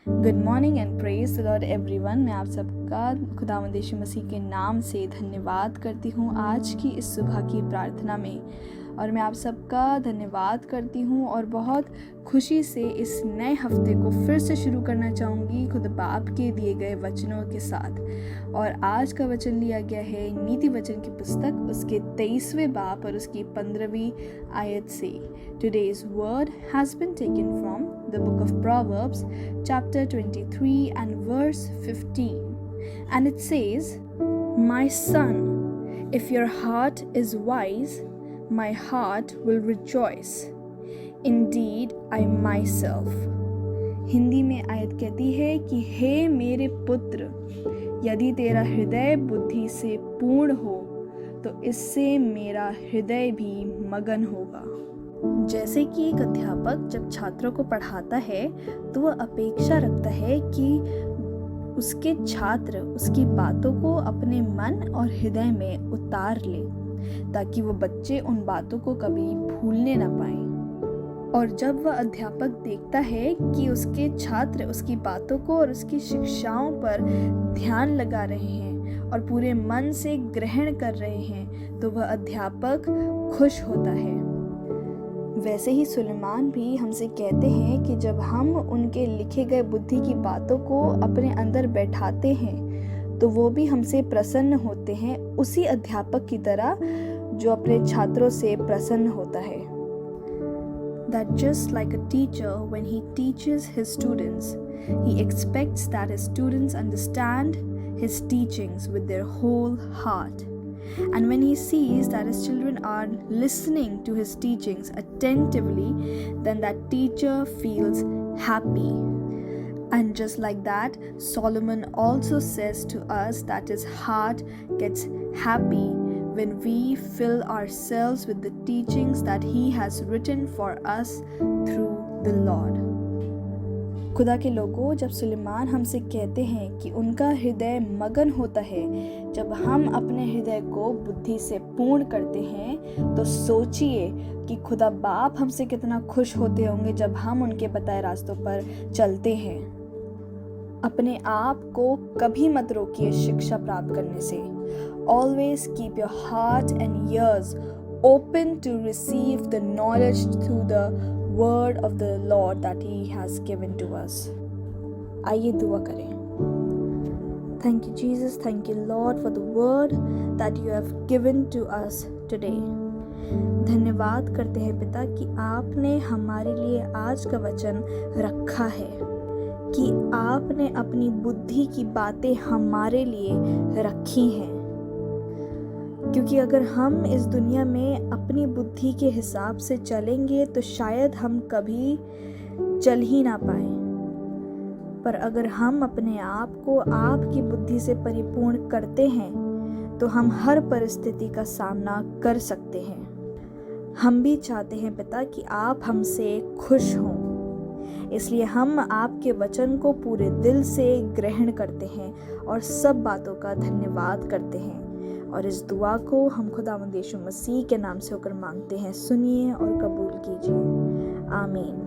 Good morning and praise the Lord everyone. मैं आप सबका खुदावंद यीशु मसीह के नाम से धन्यवाद करती हूँ आज की इस सुबह की प्रार्थना में। और मैं आप सबका धन्यवाद करती हूँ और बहुत खुशी से इस नए हफ्ते को फिर से शुरू करना चाहूँगी खुद बाप के दिए गए वचनों के साथ। और आज का वचन लिया गया है नीति वचन की पुस्तक उसके 23वें बाब और उसकी 15वीं आयत से। Today's word has been taken from the book of Proverbs chapter 23 and verse 15, and it says, "My son, if your heart is wise, my heart will rejoice. Indeed, I myself." Hindi में आयत कहती है कि हे मेरे पुत्र, यदि तेरा हृदय बुद्धि से पूर्ण हो तो इससे मेरा हृदय भी मगन होगा। जैसे कि एक अध्यापक जब छात्रों को पढ़ाता है तो वह अपेक्षा रखता है कि उसके छात्र उसकी बातों को अपने मन और हृदय में उतार ले, ताकि वो बच्चे उन बातों को कभी भूलने ना पाएं। और जब वह अध्यापक देखता है कि उसके छात्र उसकी बातों को और उसकी शिक्षाओं पर ध्यान लगा रहे हैं और पूरे मन से ग्रहण कर रहे हैं, तो वह अध्यापक खुश होता है। वैसे ही सुलेमान भी हमसे कहते हैं कि जब हम उनके लिखे गए बुद्धि की बातों को अपने अंदर बैठाते हैं तो वो भी हमसे प्रसन्न होते हैं, उसी अध्यापक की तरह जो अपने छात्रों से प्रसन्न होता है। That just like a teacher, when he teaches his students, he expects that his students understand his teachings with their whole heart. And when he sees that his children are listening to his teachings attentively, then that teacher feels happy. And just like that, Solomon also says to us that his heart gets happy when we fill ourselves with the teachings that he has written for us through the Lord. खुदा के लोगों, जब सुलेमान हमसे कहते हैं कि उनका हृदय मगन होता है जब हम अपने हृदय को बुद्धि से पूर्ण करते हैं, तो सोचिए कि खुदा बाप हमसे कितना खुश होते होंगे जब हम उनके बताए रास्तों पर चलते हैं। अपने आप को कभी मत रोकिए शिक्षा प्राप्त करने से। Always keep your heart and ears open to receive the knowledge through the word of the Lord that He has given to us. आइए दुआ करें। Thank you Jesus, thank you Lord for the word that you have given to us today. धन्यवाद करते हैं पिता कि आपने हमारे लिए आज का वचन रखा है, कि आपने अपनी बुद्धि की बातें हमारे लिए रखी हैं। क्योंकि अगर हम इस दुनिया में अपनी बुद्धि के हिसाब से चलेंगे तो शायद हम कभी चल ही ना पाए, पर अगर हम अपने आप को आपकी बुद्धि से परिपूर्ण करते हैं तो हम हर परिस्थिति का सामना कर सकते हैं। हम भी चाहते हैं पिता कि आप हमसे खुश हों, इसलिए हम आपके वचन को पूरे दिल से ग्रहण करते हैं और सब बातों का धन्यवाद करते हैं। और इस दुआ को हम खुदावंद यीशु मसीह के नाम से होकर मांगते हैं, सुनिए और कबूल कीजिए। आमीन।